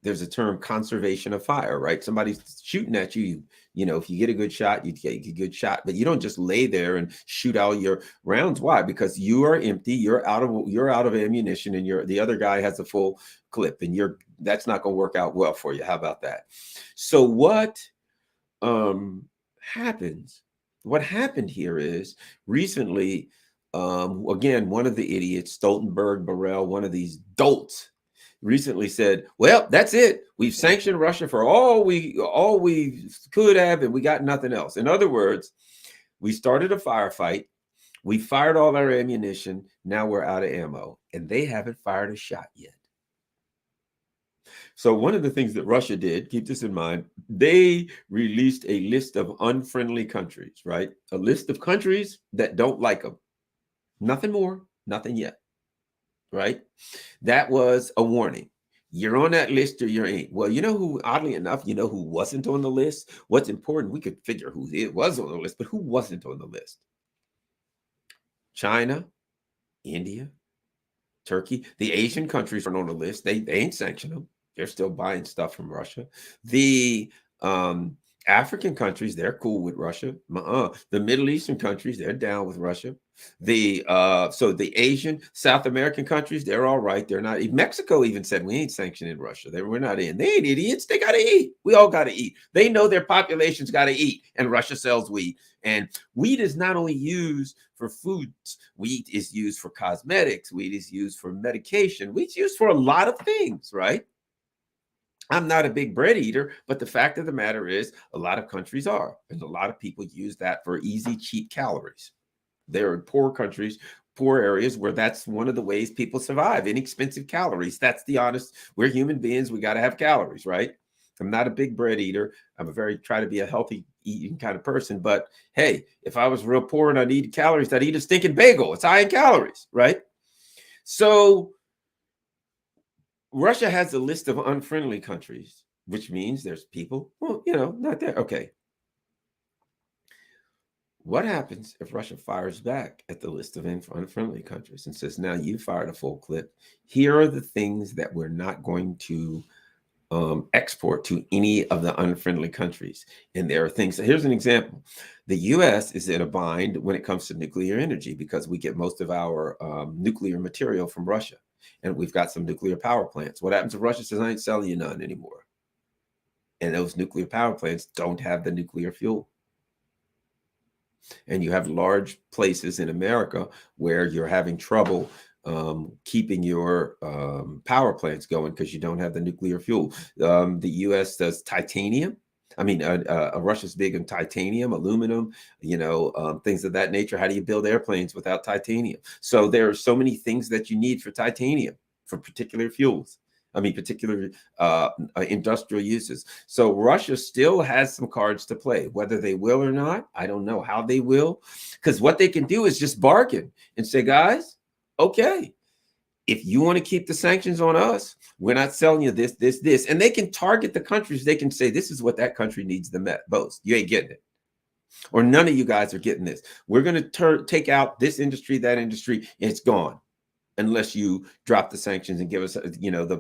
[SPEAKER 1] There's a term, conservation of fire, right? Somebody's shooting at you. If you get a good shot, you get a good shot, but you don't just lay there and shoot all your rounds. Why? Because you are empty. You're out of ammunition, and the other guy has a full clip, and that's not going to work out well for you. How about that? So what happens? What happened here is recently, again, one of the idiots, Stoltenberg, Borrell, one of these dolts, recently said, well, that's it. We've sanctioned Russia for all we could have, and we got nothing else. In other words, we started a firefight. We fired all our ammunition. Now we're out of ammo, and they haven't fired a shot yet. So one of the things that Russia did, keep this in mind, they released a list of unfriendly countries, right? A list of countries that don't like them. Nothing more, nothing yet. Right? That was a warning. You're on that list or you ain't. Well, who, oddly enough, who wasn't on the list? What's important, we could figure who it was on the list, but who wasn't on the list? China, India, Turkey. The Asian countries aren't on the list. They ain't sanctioned them. They're still buying stuff from Russia. The African countries, they're cool with Russia. The Middle Eastern countries, they're down with Russia. So the Asian, South American countries, they're all right. They're not. Mexico even said we ain't sanctioning Russia. We're not in. They ain't idiots. They got to eat. We all got to eat. They know their population's got to eat, and Russia sells wheat. And wheat is not only used for foods. Wheat is used for cosmetics. Wheat is used for medication. Wheat's used for a lot of things, right? I'm not a big bread eater, but the fact of the matter is a lot of countries are. And a lot of people use that for easy, cheap calories. There are poor countries, poor areas where that's one of the ways people survive, inexpensive calories. That's the honest, we're human beings. We got to have calories, right? I'm not a big bread eater. try to be a healthy eating kind of person. But hey, if I was real poor and I needed calories, I'd eat a stinking bagel. It's high in calories, right? So Russia has a list of unfriendly countries, which means there's people, not there. Okay. What happens if Russia fires back at the list of unfriendly countries and says, now you fired a full clip. Here are the things that we're not going to export to any of the unfriendly countries. And there are things. So here's an example. The U.S. is in a bind when it comes to nuclear energy because we get most of our nuclear material from Russia. And we've got some nuclear power plants. What happens if Russia says, I ain't selling you none anymore? And those nuclear power plants don't have the nuclear fuel. And you have large places in America where you're having trouble keeping your power plants going because you don't have the nuclear fuel. The U.S. does titanium. I mean, Russia's big in titanium, aluminum, things of that nature. How do you build airplanes without titanium? So there are so many things that you need for titanium for particular fuels. I mean, particular industrial uses. So Russia still has some cards to play. Whether they will or not, I don't know how they will, because what they can do is just bargain and say, guys, okay, if you want to keep the sanctions on us, we're not selling you this, this, this. And they can target the countries. They can say, this is what that country needs the most. You ain't getting it. Or none of you guys are getting this. We're going to take out this industry, that industry, and it's gone. Unless you drop the sanctions and give us,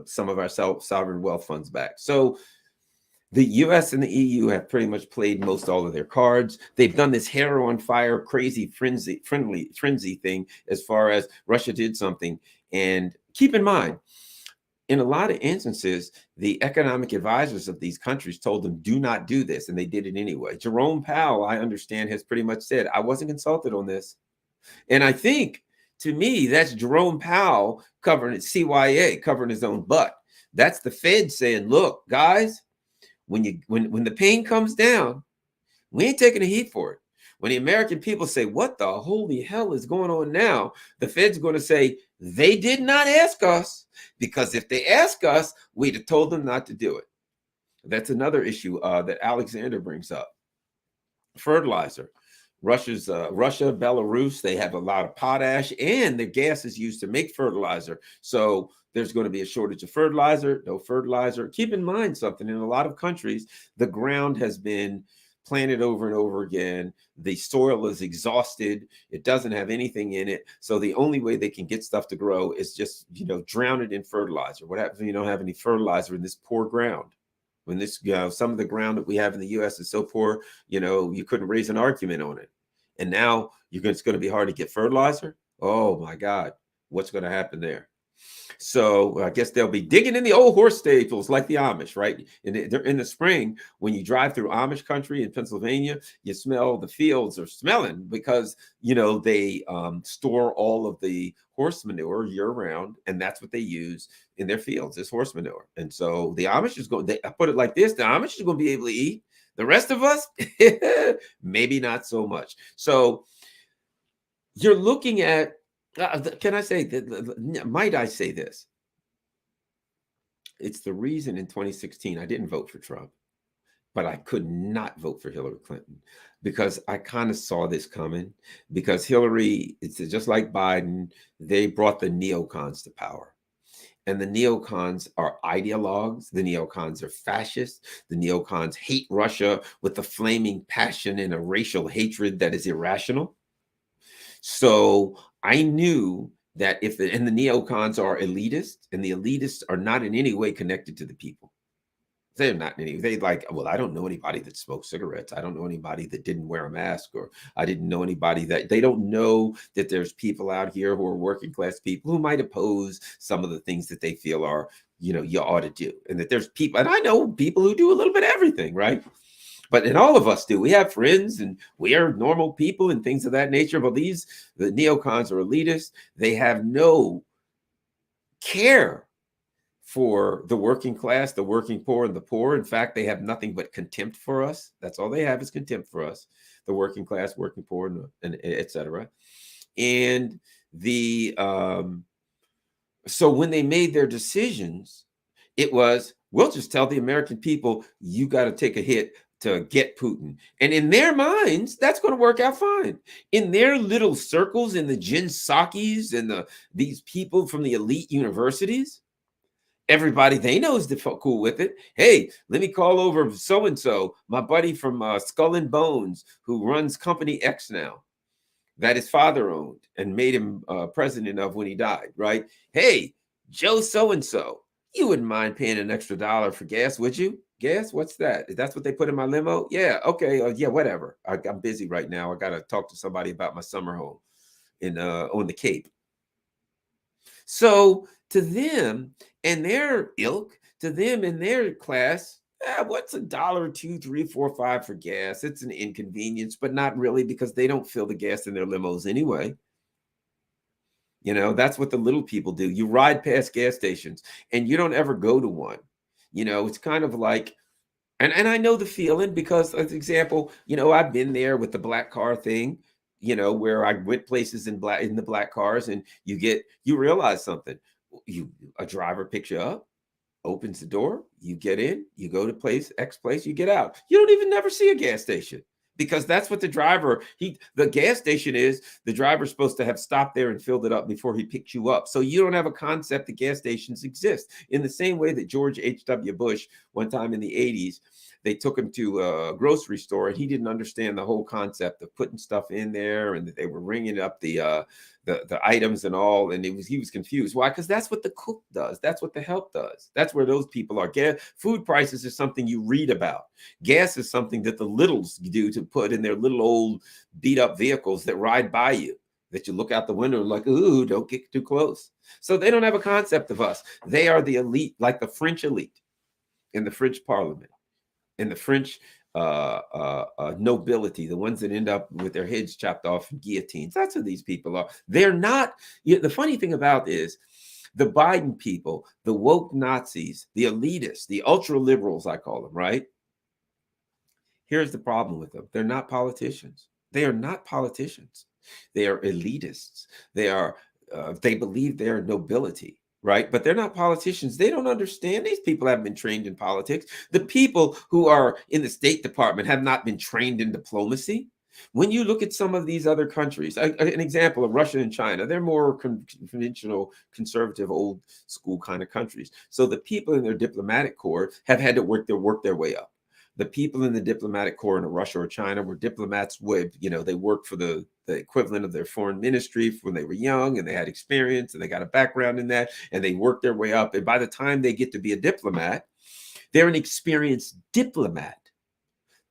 [SPEAKER 1] some of our sovereign wealth funds back. So the U.S. and the EU have pretty much played most all of their cards. They've done this hair on fire, crazy frenzy thing as far as Russia did something. And keep in mind, in a lot of instances, the economic advisors of these countries told them, do not do this. And they did it anyway. Jerome Powell, I understand, has pretty much said, I wasn't consulted on this. And I think, to me, that's Jerome Powell covering it, CYA covering his own butt. That's the Fed saying, look, guys, when the pain comes down, we ain't taking the heat for it. When the American people say, what the holy hell is going on now? The Fed's going to say, they did not ask us, because if they ask us, we'd have told them not to do it. That's another issue that Alexander brings up. Fertilizer. Russia, Belarus, they have a lot of potash, and the gas is used to make fertilizer. So there's going to be a shortage of fertilizer, no fertilizer. Keep in mind something, in a lot of countries, the ground has been planted over and over again. The soil is exhausted. It doesn't have anything in it. So the only way they can get stuff to grow is just, drown it in fertilizer. What happens when you don't have any fertilizer in this poor ground? When this, some of the ground that we have in the U.S. is so poor, you couldn't raise an argument on it. And now it's going to be hard to get fertilizer. Oh my God, what's going to happen there? So I guess they'll be digging in the old horse stables like the Amish, right? In the spring, when you drive through Amish country in Pennsylvania, you smell the fields are smelling because, they store all of the horse manure year round, and that's what they use in their fields is horse manure. And so the Amish is going, I put it like this, the Amish is going to be able to eat. The rest of us, maybe not so much. So you're looking at, can I say, might I say this? It's the reason in 2016 I didn't vote for Trump, but I could not vote for Hillary Clinton because I kind of saw this coming. Because Hillary, it's just like Biden, they brought the neocons to power. And the neocons are ideologues. The neocons are fascists. The neocons hate Russia with a flaming passion and a racial hatred that is irrational. So I knew that and the neocons are elitist, and the elitists are not in any way connected to the people. They're not any, they like, well, I don't know anybody that smoked cigarettes. I don't know anybody that didn't wear a mask, or I didn't know anybody that, they don't know that there's people out here who are working class people who might oppose some of the things that they feel are, you ought to do. And that there's people, and I know people who do a little bit of everything, right? And all of us do. We have friends and we are normal people and things of that nature. But the neocons are elitists. They have no care for the working class, the working poor, and the poor. In fact, they have nothing but contempt for us. That's all they have is contempt for us, the working class, working poor, and et cetera. And so when they made their decisions, it was, we'll just tell the American people, you got to take a hit to get Putin. And in their minds, that's going to work out fine. In their little circles, in the Jen Psaki's and these people from the elite universities, everybody they know is cool with it. Hey, let me call over so-and-so, my buddy from Skull and Bones, who runs Company X now, that his father owned and made him president of when he died, right? Hey, Joe so-and-so, you wouldn't mind paying an extra $1 for gas, would you? Gas? What's that? That's what they put in my limo? Yeah, okay, yeah, whatever. I'm busy right now. I got to talk to somebody about my summer home on the Cape. So to them and their ilk, to them and their class, What's a dollar, two, three, four, five for gas? It's an inconvenience, but not really because they don't fill the gas in their limos anyway. That's what the little people do. You ride past gas stations and you don't ever go to one. It's kind of like, and I know the feeling because, as an example, I've been there with the black car thing, where I went places in the black cars, and you realize something. A driver picks you up, opens the door, you get in, you go to X place, you get out. You don't even never see a gas station because that's what the gas station is. The driver's supposed to have stopped there and filled it up before he picks you up. So you don't have a concept that gas stations exist. In the same way that George H.W. Bush, one time in the 80s, they took him to a grocery store and he didn't understand the whole concept of putting stuff in there, and that they were ringing up the items and all, and he was confused. Why? Because that's what the cook does. That's what the help does. That's where those people are. Food prices is something you read about. Gas is something that the littles do to put in their little old beat up vehicles that ride by you, that you look out the window and like, ooh, don't get too close. So they don't have a concept of us. They are the elite, like the French elite in the French parliament, in the French nobility, the ones that end up with their heads chopped off in guillotines. That's who these people are. They're not. The funny thing about is the Biden people, the woke Nazis, the elitists, the ultra liberals, I call them, right? Here's the problem with them. They're not politicians. They are not politicians. They are elitists. They believe they're nobility. Right. But they're not politicians. They don't understand. These people haven't been trained in politics. The people who are in the State Department have not been trained in diplomacy. When you look at some of these other countries, an example of Russia and China, they're more conventional, conservative, old school kind of countries. So the people in their diplomatic corps have had to work their way up. The people in the diplomatic corps in Russia or China were diplomats with, they worked for the equivalent of their foreign ministry when they were young, and they had experience and they got a background in that, and they worked their way up. And by the time they get to be a diplomat, they're an experienced diplomat.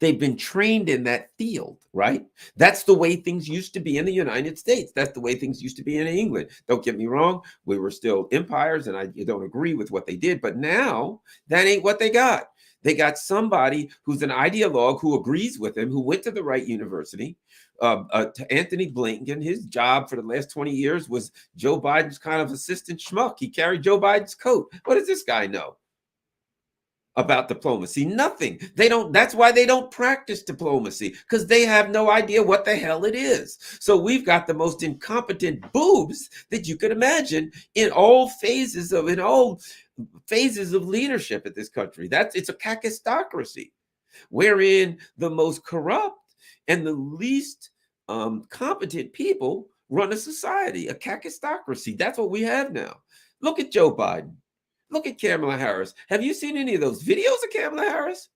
[SPEAKER 1] They've been trained in that field, right? That's the way things used to be in the United States. That's the way things used to be in England. Don't get me wrong. We were still empires, and I don't agree with what they did. But now that ain't what they got. They got somebody who's an ideologue who agrees with him, who went to the right university. To Anthony Blinken, his job for the last 20 years was Joe Biden's kind of assistant schmuck. He carried Joe Biden's coat. What does this guy know about diplomacy? Nothing. That's why they don't practice diplomacy, because they have no idea what the hell it is. So we've got the most incompetent boobs that you could imagine in all phases of leadership at this country. It's a kakistocracy, wherein the most corrupt and the least competent people run a society, a kakistocracy. That's what we have now. Look at Joe Biden. Look at Kamala Harris. Have you seen any of those videos of Kamala Harris?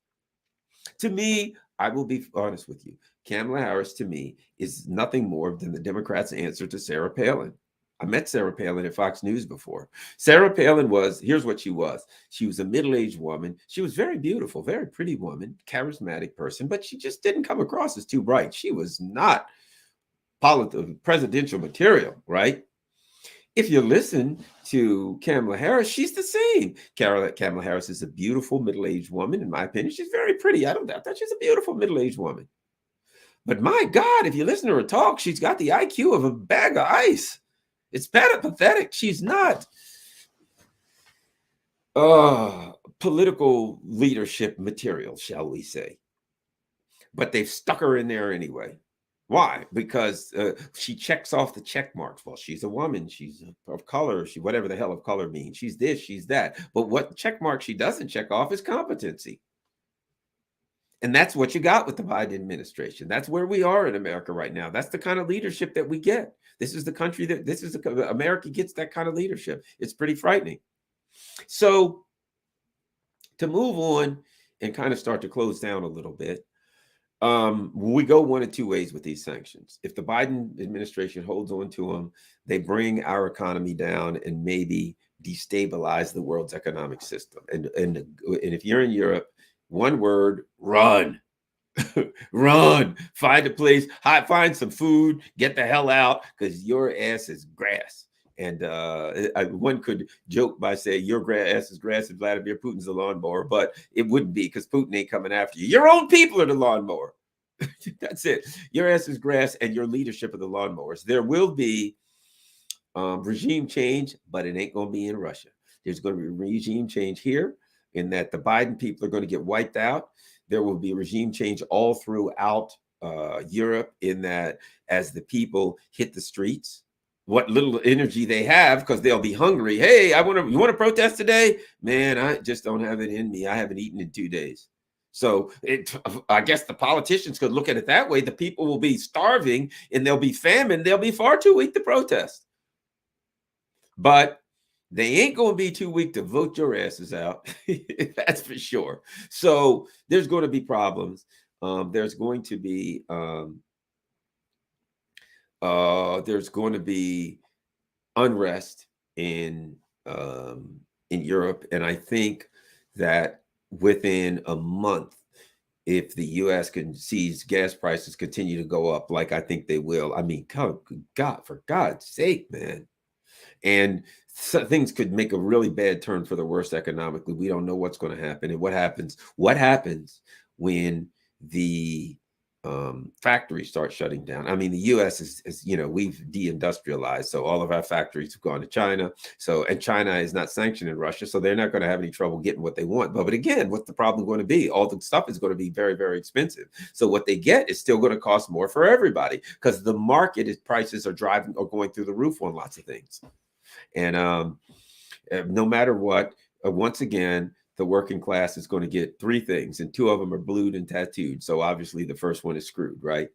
[SPEAKER 1] To me, I will be honest with you, Kamala Harris to me is nothing more than the Democrats' answer to Sarah Palin. I met Sarah Palin at Fox News before. Sarah Palin here's what she was. She was a middle-aged woman. She was very beautiful, very pretty woman, charismatic person, but she just didn't come across as too bright. She was not presidential material, right? If you listen to Kamala Harris, she's the same. Kamala Harris is a beautiful middle-aged woman, in my opinion. She's very pretty. I don't doubt that. She's a beautiful middle-aged woman. But my God, if you listen to her talk, she's got the IQ of a bag of ice. It's pathetic. She's not political leadership material, shall we say. But they've stuck her in there anyway. Why? Because she checks off the check marks. Well, she's a woman. She's of color. Whatever the hell of color means. She's this, she's that. But what check mark she doesn't check off is competency. And that's what you got with the Biden administration. That's where we are in America right now. That's the kind of leadership that we get. This is the country America gets that kind of leadership. It's pretty frightening. So to move on and kind of start to close down a little bit, we go one of two ways with these sanctions. If the Biden administration holds on to them, they bring our economy down and maybe destabilize the world's economic system. And if you're in Europe, one word: run. Run. Find a place, find some food, get the hell out, because your ass is grass. And one could joke by saying your grass is grass and Vladimir Putin's the lawnmower, but it wouldn't be, because Putin ain't coming after you. Your own people are the lawnmower. That's it. Your ass is grass and your leadership of the lawnmowers. There will be regime change, but it ain't going to be in Russia. There's going to be regime change here, in that the Biden people are going to get wiped out. There will be regime change all throughout Europe, in that as the people hit the streets, what little energy they have, because they'll be hungry. Hey, you want to protest today? Man, I just don't have it in me. I haven't eaten in 2 days. So I guess the politicians could look at it that way. The people will be starving and they'll be famine. They'll be far too weak to protest. But they ain't going to be too weak to vote your asses out. That's for sure. So there's going to be problems. There's going to be unrest in Europe, and I think that within a month, if the U.S. sees gas prices continue to go up, like I think they will, I mean, God, for God's sake, man. And so things could make a really bad turn for the worst economically. We don't know what's going to happen. And what happens when the factories start shutting down? I mean, the U.S. is we've deindustrialized, so all of our factories have gone to China. And China is not sanctioning Russia, so they're not going to have any trouble getting what they want. But again, what's the problem going to be? All the stuff is going to be very, very expensive. So what they get is still going to cost more for everybody, because the market prices are going through the roof on lots of things. And no matter what, once again, the working class is going to get 3 things, and 2 of them are blued and tattooed. So obviously the first one is screwed, right?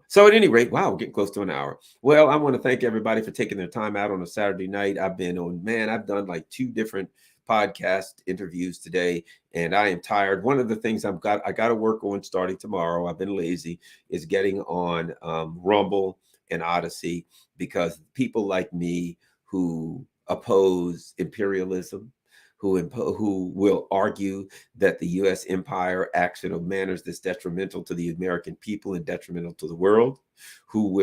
[SPEAKER 1] So at any rate, wow, we're getting close to an hour. Well, I want to thank everybody for taking their time out on a Saturday night. I've done like 2 different podcast interviews today, and I am tired. One of the things I got to work on starting tomorrow, I've been lazy, is getting on Rumble and Odyssey, because people like me who oppose imperialism, who will argue that the U.S. empire acts in a manner that's detrimental to the American people and detrimental to the world, who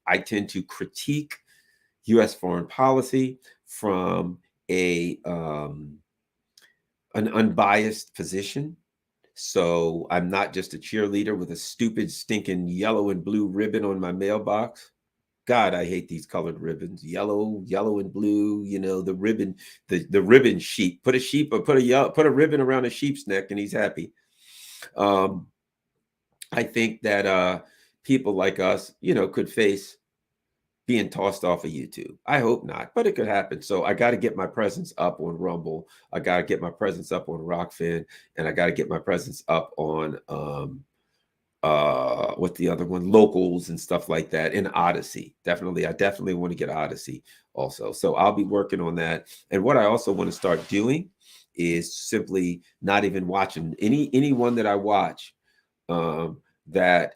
[SPEAKER 1] I tend to critique U.S. foreign policy from an unbiased position. So I'm not just a cheerleader with a stupid, stinking yellow and blue ribbon on my mailbox. God, I hate these colored ribbons. Yellow and blue, the ribbon, the ribbon sheep. Put a ribbon around a sheep's neck and he's happy. I think that people like us, could face being tossed off of YouTube. I hope not, but it could happen. So I got to get my presence up on Rumble. I got to get my presence up on Rockfin, and I got to get my presence up on what the other one, Locals and stuff like that, in Odyssey. I definitely want to get Odyssey also. So I'll be working on that. And what I also want to start doing is simply not even watching anyone that I watch that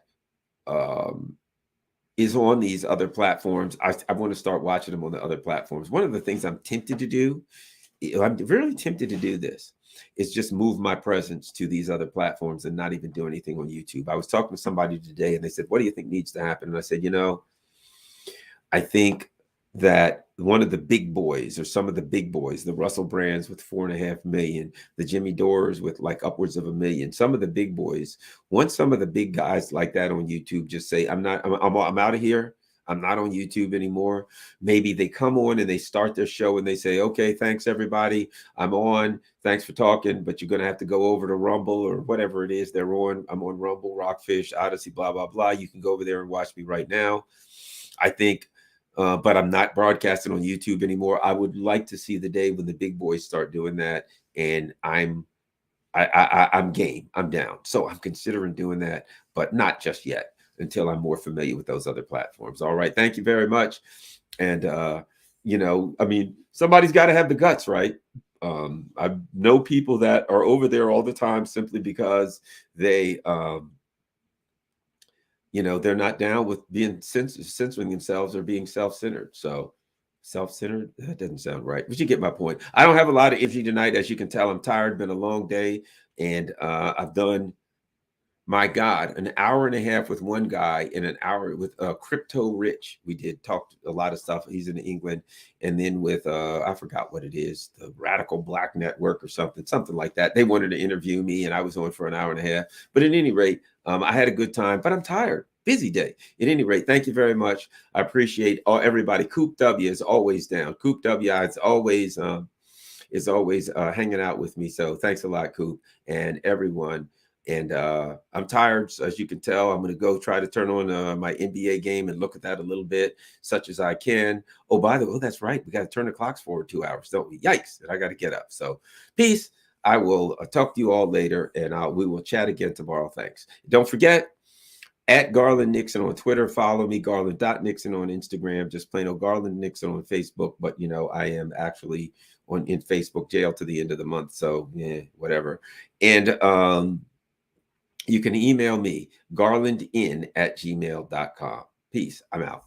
[SPEAKER 1] is on these other platforms. I want to start watching them on the other platforms. One of the things I'm really tempted to do this, is just move my presence to these other platforms and not even do anything on YouTube. I was talking to somebody today and they said, what do you think needs to happen? And I said, I think that one of the big boys, or some of the big boys, the Russell Brands with 4.5 million, the Jimmy Dores with like upwards of 1 million, some of the big boys, once some of the big guys like that on YouTube just say, I'm out of here, I'm not on YouTube anymore. Maybe they come on and they start their show and they say, okay, thanks everybody, I'm on, thanks for talking, but you're going to have to go over to Rumble or whatever it is they're on. I'm on Rumble, Rockfish, Odyssey, blah, blah, blah. You can go over there and watch me right now. I think, but I'm not broadcasting on YouTube anymore. I would like to see the day when the big boys start doing that, and I'm game. I'm down. So I'm considering doing that, but not just yet, until I'm more familiar with those other platforms. All right. Thank you very much. And, somebody's got to have the guts, right? I know people that are over there all the time simply because they, they're not down with being censoring themselves or being self-centered. So self-centered, that doesn't sound right, but you get my point. I don't have a lot of energy tonight. As you can tell, I'm tired. Been a long day, and I've done My God, an hour and a half with one guy and an hour with Crypto Rich. We did talk a lot of stuff. He's in England. And then with, I forgot what it is, the Radical Black Network or something like that. They wanted to interview me and I was on for an hour and a half. But at any rate, I had a good time, but I'm tired. Busy day. At any rate, thank you very much. I appreciate everybody. Coop W is always down. Coop W is always hanging out with me. So thanks a lot, Coop, and everyone. And I'm tired, so as you can tell. I'm going to go try to turn on my NBA game and look at that a little bit, such as I can. Oh, by the way, that's right. We got to turn the clocks forward 2 hours, don't we? Yikes. And I got to get up. So peace. I will talk to you all later, and we will chat again tomorrow. Thanks. Don't forget, at Garland Nixon on Twitter. Follow me, Garland.Nixon on Instagram. Just plain old Garland Nixon on Facebook. But, you know, I am actually in Facebook jail to the end of the month. So, yeah, whatever. And you can email me, garlandin@gmail.com. Peace. I'm out.